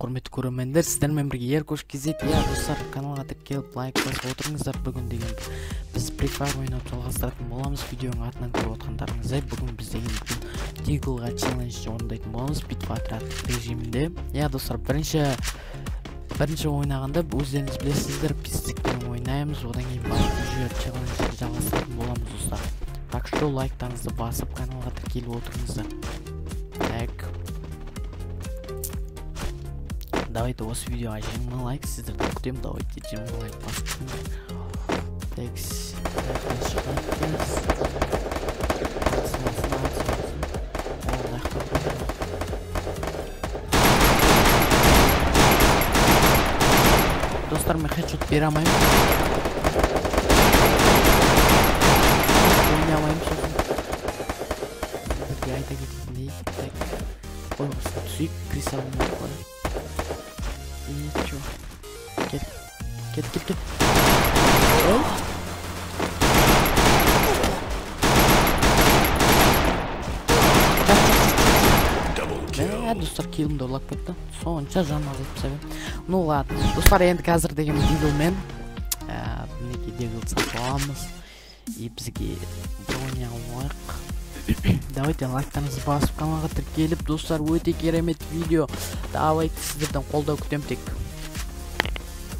құрметті көрермендер, сіздермен бірге Еркош кезет. Достар, каналға тіркеліп лайк басып отырыңыздар. Бүгін деген біз Free Fire ойнап жалғастыратын боламыз. Видеоның атынан көріп отқандарыңыздай, бүгін біз деген Deagle'ға челлендж орындайтын боламыз Bitpatriot режимінде. Достар, бірінші ойнағанда өздеріңіз білесіздер, пистікпен ойнаймыз, одан кейін барып челленджді жалғастыратын боламыз, достар. Так что лайктарыңызды басып, каналға тіркеліп отырыңыздар. Так. Давайте осы видеоға 20 лайк, сіздерді күтемін. Давайте 20 лайк басып. Так, достар, мен хедшот бере алмаймын. Ойнай алмаймын сосын. Бірге айта кететіндей. Ой, осыны түсейік, кірісе алмай қой. Чё? Кет. Ой? Достар, килімді ұрлап кетті. Сонша жан азып сәбен. Ну ладно. Достар, енді қазір деген Deagle'мен мінеке Deagle сатып аламыз. И бізге броня алайық. Давайте лайктарыңызды басып, каналға тіркеліп, достар, өте керемет видео. Давайте сіздерден қолдау күтем тек.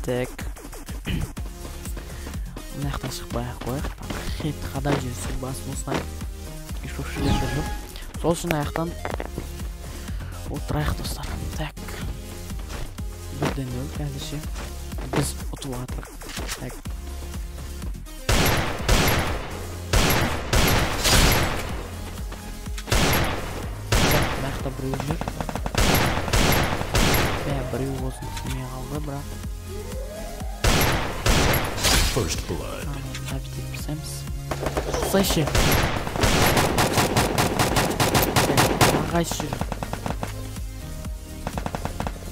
Так. Мынаяқтан шықпай-ақ қойық. Хет қадай жерсі басып осылай. Ешошілерді жоқ. Сол үшін аяқтан отырайық, достар. Так. Бірден өл, қазірше. Біз ұтып атырық. Так. Маяқта біреу жүр. Біреу осын түсіне қалды, бірақ. First blood. Набітет пісеміз. Шықсайшы. Ағайшы жүр.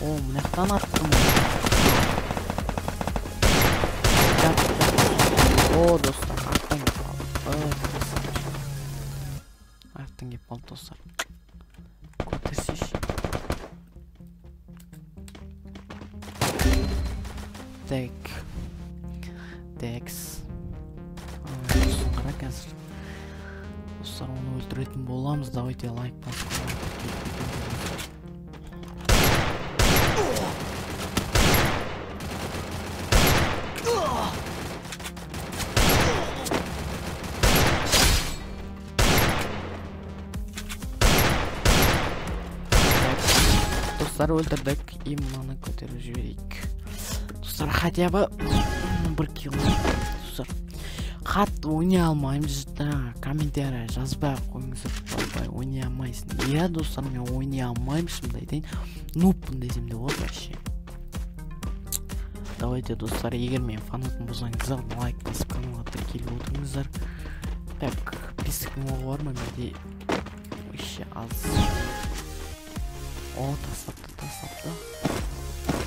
О, мынаяқтан аттым. О, достар, арттан кеп қалды. Арттан кеп қалды, достар. Көтерсейші. Так. Текс. Достар, қара қазір. Достар, оны өлтіретін боламыз. Давайте лайк басып. Достар, өлтірдік. И мұны көтеріп жіберейік. Достар, хотя бы бір килл. Достар, қатты ойнай алмаймыз. Комментария жазбай қойыңыздар. Ойнай алмайсың. Достар, мен ойнай алмаймын, шымды айтайын. Нуппын десем де болды вообще. Давайте, достар, егер мен фанатын болсаңыздар, лайк басып, каналға тіркеліп отырыңыздар. Так, пистіктің оғы бар ма менде? Вообще аз. О, тастапты.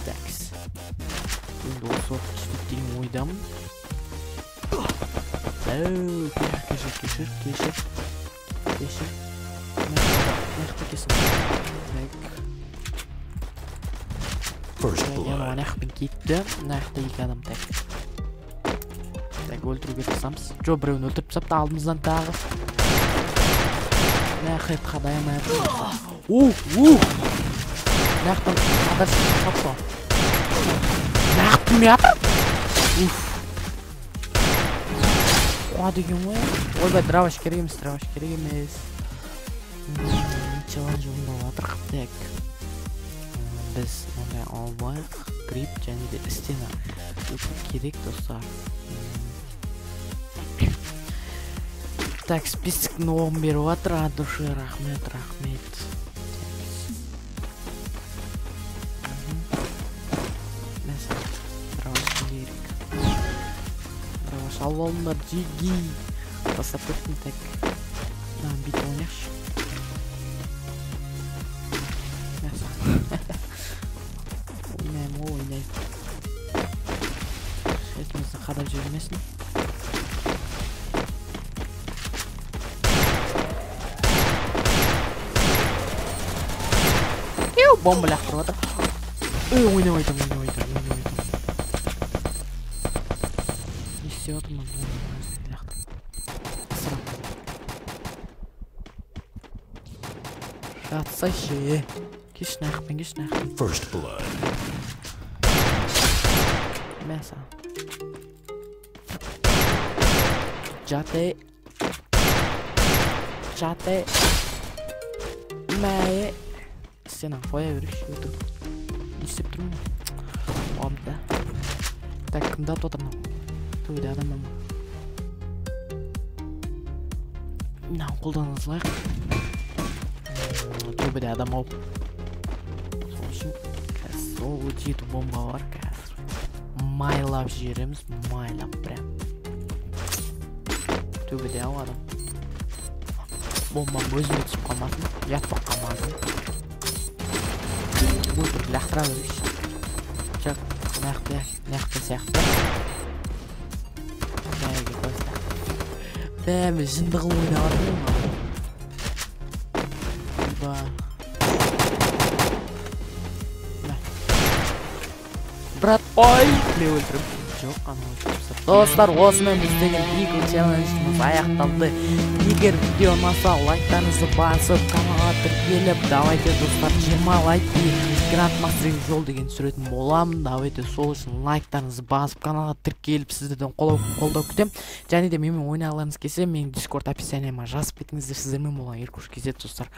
Такс. Енді осы оқ түстік деген ойдамын. Кешір. Маяқта кесін. Так. Маяқпен кетті. Маяқта екі адам, так. Так, өлтіруге тасамыз. Жо, біреуін өлтіріп сапты алдымыздан тағы. Маяқ ет қадайым. Маяқтан қадарсын сапты. Маяқ білмей атыр. Оға деген ой. Ойбай, драваш керек емес. Челлендж орындап атырық. Так. Біз ондай албайық. Грип және де істена өтіп керек, достар. Так, списіктің оғын беріп атыр. От души рахмет. Алып алыңдар, жиги. Тастап кеттім, так. Бит ойнақшы. Ойнайым. Шетімізді қадап жүрмесін. Бомба лақтырып отыр. Ойнап айтам. Не істеп жатырмын? Жатсайшы. Кеш нақпен. First blood. Мәса. Жаты. Мәе. Сен қоя берші өтіп. Не істеп тұрмын? Оғамда. Так, кімді атып отырмын? Төбеде адам бар ма? Мынаны қолданыңыз лайық. Төбеде адам ау. Сол үшін сол жеті бомба бар қазір. Майлап жібереміз, майлап прям. Төбеде ау адам. Бомбам өзіме түсіп қалмасын, ятпақ қалмасын. Өлтіріп лақтыра берейші. Чак, нақты сияқты. Жайға қойсақ. Бәмі жындығы ойнаватыр ма? Ба. Брат, ой! Мен өлтіріп. Жоқ, қаны өлтіріп. Достар, осымен біздегі Eagle Challenge-ымыз аяқталды. Егер видео ұнаса, лайктарыңызды басып, каналға тіркеліп, давайте достар 20 лайк Grandmaster жол деген түсіретін боламын. Давайте сол үшін лайктарыңызды басып, каналға тіркеліп, сіздерден қолдау күтем. Және де менімен ойнағыларыңыз келсе, менің Discord описаниеме жазып кетіңіздер, сіздермен болған Еркуш кезет достар.